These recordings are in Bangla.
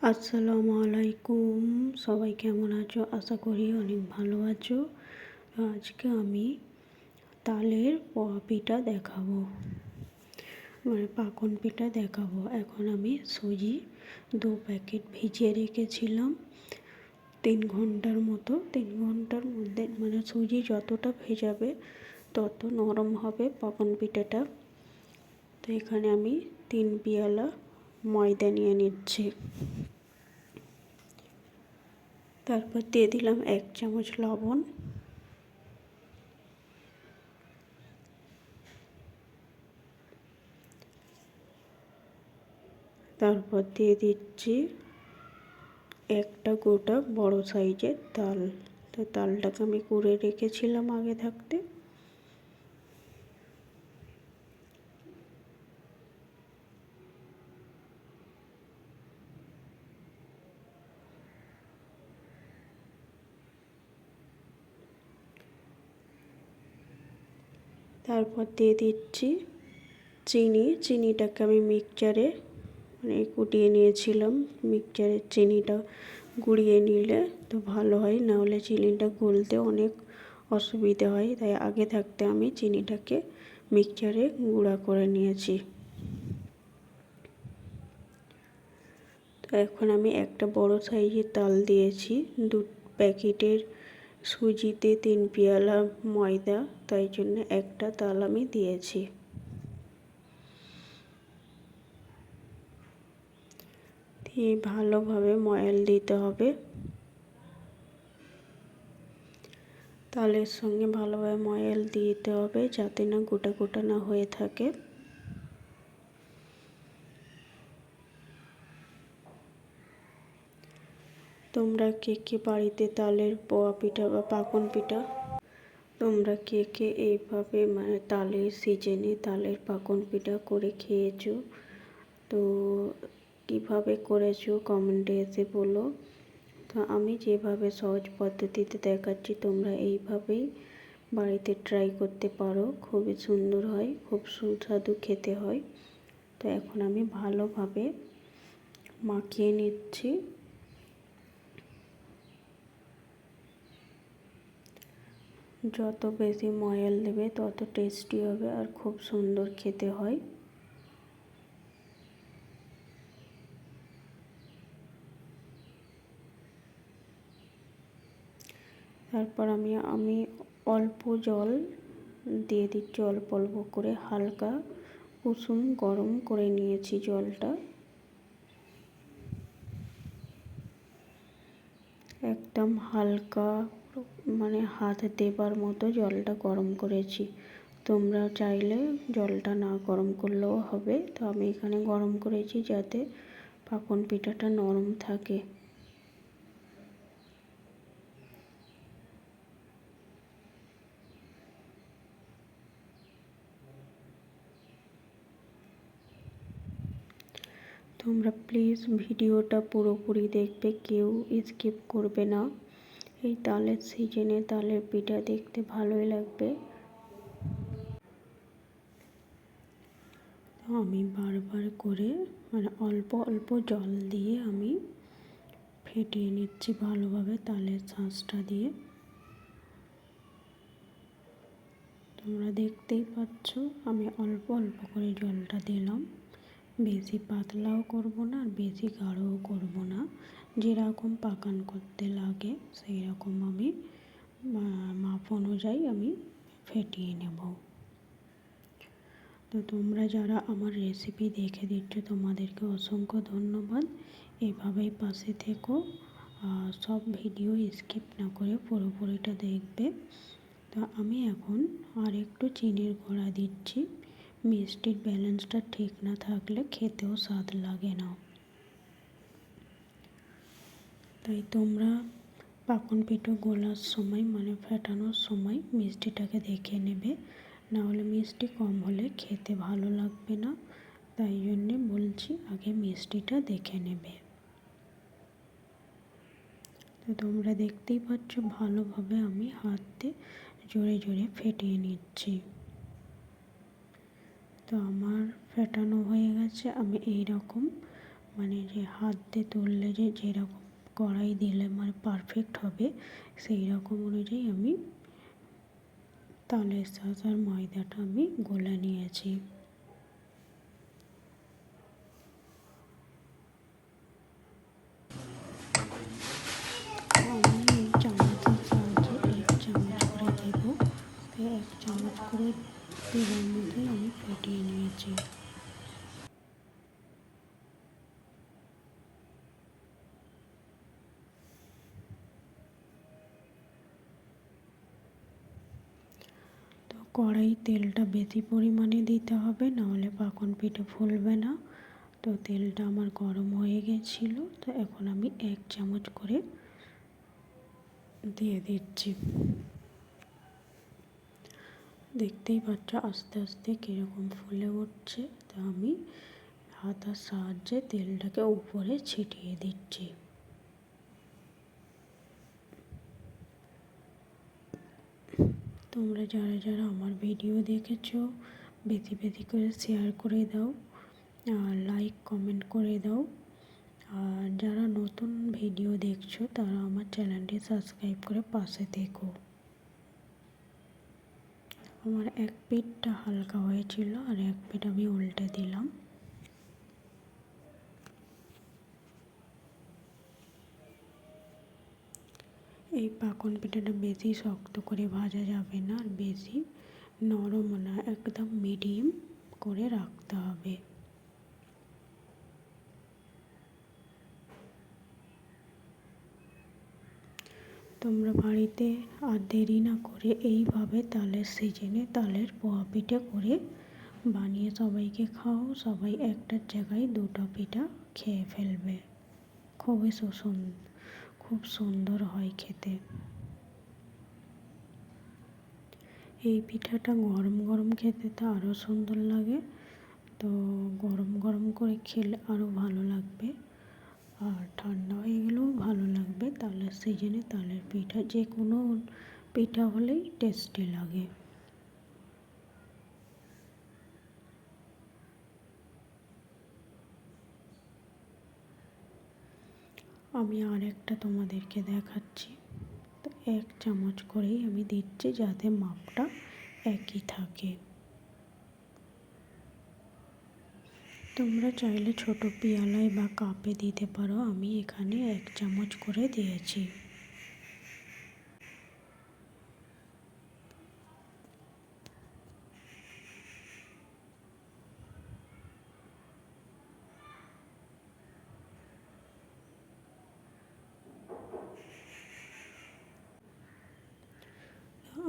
আসসালামু আলাইকুম। সবাই কেমন আছো? আশা করি অনেক ভালো আছো। আজকে আমি তালের পোয়া পিঠা দেখাবো, পাকন পিঠা দেখাবো। এখন আমি সুজি 2 প্যাকেট ভিজিয়ে রেখেছিলাম 3 ঘন্টার মতো। 3 ঘন্টার মধ্যে সুজি যতটা ভেজাবে তত নরম হবে পাকন পিঠাটা। তো এখানে আমি 3 পেয়ালা ময়দা নিয়ে নিচ্ছি। তারপর দিয়ে দিলাম 1 চামচ লবণ, তারপর দিয়ে দিচ্ছি একটা গোটা বড় সাইজের তাল। তো তালটাকে আমি কুড়ে রেখেছিলাম আগে থাকতে। তারপর দিয়ে দিচ্ছি চিনিটাকে আমি মিক্সচারে কুটিয়ে নিয়েছিলাম। মিক্সচারের চিনিটা গুঁড়িয়ে নিলে তো ভালো হয়, নাহলে চিনিটা গলতে অনেক অসুবিধা হয়। তাই আগে থাকতে আমি চিনিটাকে মিক্সচারে গুঁড়া করে নিয়েছি। তো এখন আমি একটা বড় সাইজের তাল দিয়েছি। 2 প্যাকেটের সুজিতে 3 পেয়ালা ময়দা, তাই জন্য একটা তাল আমি দিয়েছি। দিয়ে ভালোভাবে ময়াল দিতে হবে। তালের সঙ্গে ভালোভাবে ময়াল দিতে হবে যাতে না গোটা গোটা না হয়ে থাকে। তোমরা কে কে বাড়িতে তালের পোয়া পিঠা বা পাকন পিঠা তোমরা কে কে এইভাবে তালের সিজনে তালের পাকন পিঠা করে খেয়েছো? তো কিভাবে করেছো কমেন্টে এসে বলো। তো আমি যেভাবে সহজ পদ্ধতিতে দেখাচ্ছি তোমরা এইভাবেই বাড়িতে ট্রাই করতে পারো। খুবই সুন্দর হয়, খুব সুস্বাদু খেতে হয়। তো এখন আমি ভালোভাবে মাখিয়ে নিচ্ছি। যত বেশি ময়াল দেবে তত টেস্টি হবে আর খুব সুন্দর খেতে হয়। তারপর আমি অল্প জল দিয়ে দিচ্ছি, অল্প অল্প করে হালকা কুসুম গরম করে নিয়েছি জলটা। একদম হালকা হাত দেবার মতো জলটা গরম করেছি। তোমরা চাইলে জলটা না গরম করলেও হবে। তো আমি এখানে গরম করেছি যাতে পাকন পিঠাটা নরম থাকে। তোমরা প্লিজ ভিডিওটা পুরোপুরি দেখবে, কেউ স্কিপ করবে না। এই তালের সিজনে তালের পিঠা দেখতে ভালোই লাগবে। আমি বারবার করে অল্প অল্প জল দিয়ে আমি ফেটিয়ে নিচ্ছি ভালোভাবে তালের শাঁসটা দিয়ে। তোমরা দেখতেই পাচ্ছ আমি অল্প অল্প করে জলটা দিলাম। বেশি পাতলাও করব না আর বেশি গাঢ়ও করব না। যেরকম পাকান করতে লাগে সেই রকম আমি মাপ অনুযায়ী আমি ফেটিয়ে নেব। তো তোমরা যারা আমার রেসিপি দেখে দিচ্ছ তোমাদেরকে অসংখ্য ধন্যবাদ। এভাবেই পাশে থেকো, সব ভিডিও স্কিপ না করে পুরোপুরিটা দেখবে। তো আমি এখন আর একটু চিনির গুঁড়া দিচ্ছি। মিষ্টির ব্যালেন্সটা ঠিক না থাকলে খেতেও স্বাদ লাগে না। তাই তোমরা পাকন পিঠা গোলার সময় ফেটানোর সময় মিষ্টিটাকে দেখে নেবে, নাহলে মিষ্টি কম হলে খেতে ভালো লাগবে না। তাই জন্যে বলছি আগে মিষ্টিটা দেখে নেবে। তো তোমরা দেখতেই পাচ্ছ ভালোভাবে আমি হাতে জোরে জোরে ফেটিয়ে নিচ্ছি। তো আমার ফেটানো হয়ে গেছে। আমি এই রকম মানে যে হাত দিয়ে তুললে যে যেরকম কড়াই দিলে মানে পারফেক্ট হবে সেই রকম অনুযায়ী আমি তালের শাঁস আর ময়দাটা আমি গলে নিয়েছি। আমি এই চামচের সাহায্যে 1 চামচ করে দেব। তো 1 চামচ করে তেলের মধ্যে আমি ফেটিয়ে নিয়েছি। তো কড়াই তেলটা বেশি পরিমাণে দিতে হবে, নাহলে পাকন পিঠে ফুলবে না। তো তেলটা আমার গরম হয়ে গেছিল, তো এখন আমি 1 চামচ করে দিয়ে দিচ্ছি। দেখতেই পাচ্ছ আস্তে আস্তে কীরকম ফুলে উঠছে। তো আমি হাতার সাহায্যে তেলটাকে উপরে ছিটিয়ে দিচ্ছি। তোমরা যারা যারা আমার ভিডিও দেখেছো বেশি বেশি করে শেয়ার করে দাও আর লাইক কমেন্ট করে দাও। আর যারা নতুন ভিডিও দেখছো তারা আমার চ্যানেলটি সাবস্ক্রাইব করে পাশে থেকো। আমার এক পিঠটা হালকা হয়েছিল আর এক পিঠ আমি উল্টে দিলাম। এই পাকন পিঠাটা বেশি শক্ত করে ভাজা যাবে না আর বেশি নরম না, একদম মিডিয়াম করে রাখতে হবে। তোমরা বাড়িতে আর দেরি না করে এইভাবে তালের সিজনে তালের পোয়া পিঠা করে বানিয়ে সবাইকে খাও। সবাই একটার জায়গায় 2টা পিঠা খেয়ে ফেলবে। খুব সুন্দর হয় খেতে। এই পিঠাটা গরম গরম খেতে তো আরও সুন্দর লাগে। তো গরম গরম করে খেলে আরও ভালো লাগবে, আর ঠান্ডা হয়ে গেলেও ভালো লাগবে। তালের সিজনে তালের পিঠা যে কোনো পিঠা হলেই টেস্টি লাগে। আমি আরেকটা তোমাদেরকে দেখাচ্ছি। তো 1 চামচ করেই আমি দিচ্ছি যাতে মাপটা একই থাকে। তোমরা চাইলে ছোট পেয়ালায় বা কাপে দিতে পারো, আমি এখানে 1 চামচ করে দিয়েছি।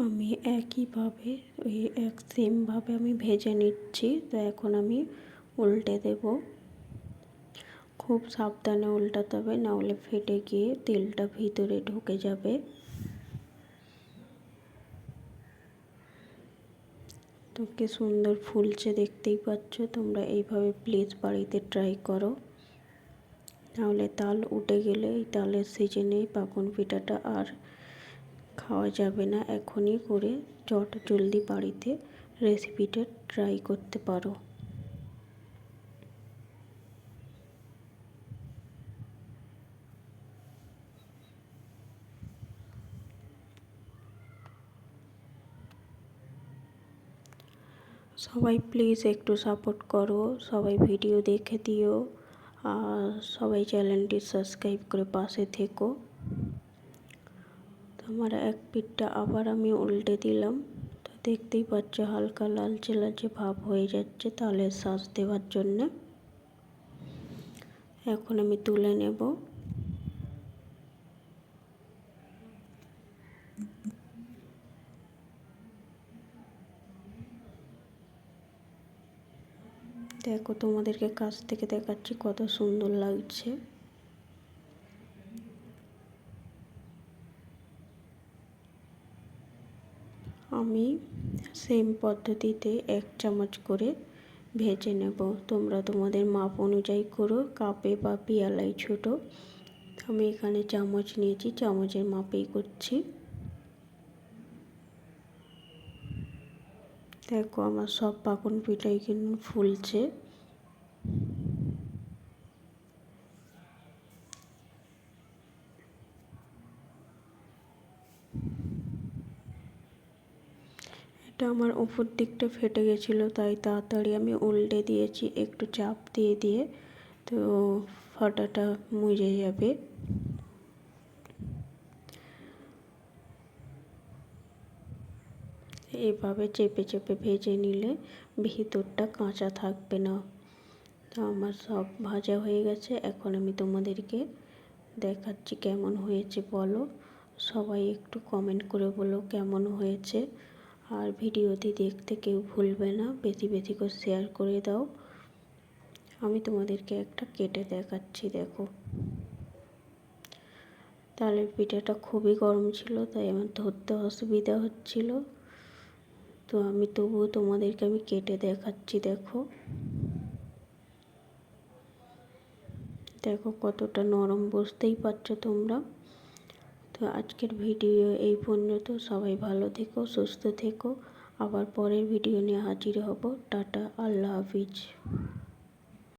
আমি একইভাবে এক সেমভাবে আমি ভেজে নিচ্ছি। তো এখন আমি উল্টে দেব। খুব সাবধানে উল্টাতে হবে, নাহলে ফেটে গিয়ে তেলটা ভিতরে ঢুকে যাবে। তো কি সুন্দর ফুলছে দেখতেই পাচ্ছ। তোমরা এইভাবে প্লিজ বাড়িতে ট্রাই করো, নাহলে তাল উঠে গেলে এই তালের সিজনে পাকন পিঠাটা আর খাওয়া যাবে না। এখনই করে জলদি বাড়িতে রেসিপিটা ট্রাই করতে পারো। সবাই প্লিজ একটু সাপোর্ট করো, সবাই ভিডিও দেখে দিও আর সবাই চ্যানেলটি সাবস্ক্রাইব করে পাশে থেকো। আমার এক পিঠটা আবার আমি উল্টে দিলাম। তো দেখতেই পাচ্ছ হালকা লালচে লালচে ভাব হয়ে যাচ্ছে তালের শাঁস দেওয়ার জন্যে। এখন আমি তুলে নেব। দেখো তোমাদেরকে কাছ থেকে দেখাচ্ছি কত সুন্দর লাগছে। আমি সেম পদ্ধতিতে 1 চামচ করে ভেজে নেব। তোমরা তোমাদের মাপ অনুযায়ী করো, কাপে বা পেয়ালায় ছোট। আমি এখানে চামচ নিয়েছি, চামচের মাপেই করছি। দেখো আমার সব পাকন পিঠাই কিন্তু ফুলছে। এটা আমার উপর দিকটা ফেটে গেছিলো, তাই তাড়াতাড়ি আমি উল্টে দিয়েছি একটু চাপ দিয়ে দিয়ে, তো ফাটাটা মুজে যাবে। এভাবে চেপে চেপে ভেজে নিলে ভিতরটা কাঁচা থাকবে না। তো আমার সব ভাজা হয়ে গেছে, এখন আমি তোমাদেরকে দেখাচ্ছি কেমন হয়েছে বলো। সবাই একটু কমেন্ট করে বলো কেমন হয়েছে। আর ভিডিওটি দেখতে কেউ ভুলবে না, বেশি বেশি করে শেয়ার করে দাও। আমি তোমাদেরকে একটা কেটে দেখাচ্ছি, দেখো। তালের পিঠাটা খুবই গরম ছিল, তাই আমার ধরতে অসুবিধা হচ্ছিল, তো আমি তবুও তোমাদেরকে আমি কেটে দেখাচ্ছি। দেখো দেখো কতটা নরম, বুঝতেই পারছো তোমরা। তো আজকের ভিডিও এই পর্যন্ত। সবাই ভালো থেকো, সুস্থ থেকো। আবার পরের ভিডিও নিয়ে হাজির হব। টাটা, আল্লাহ হাফিজ।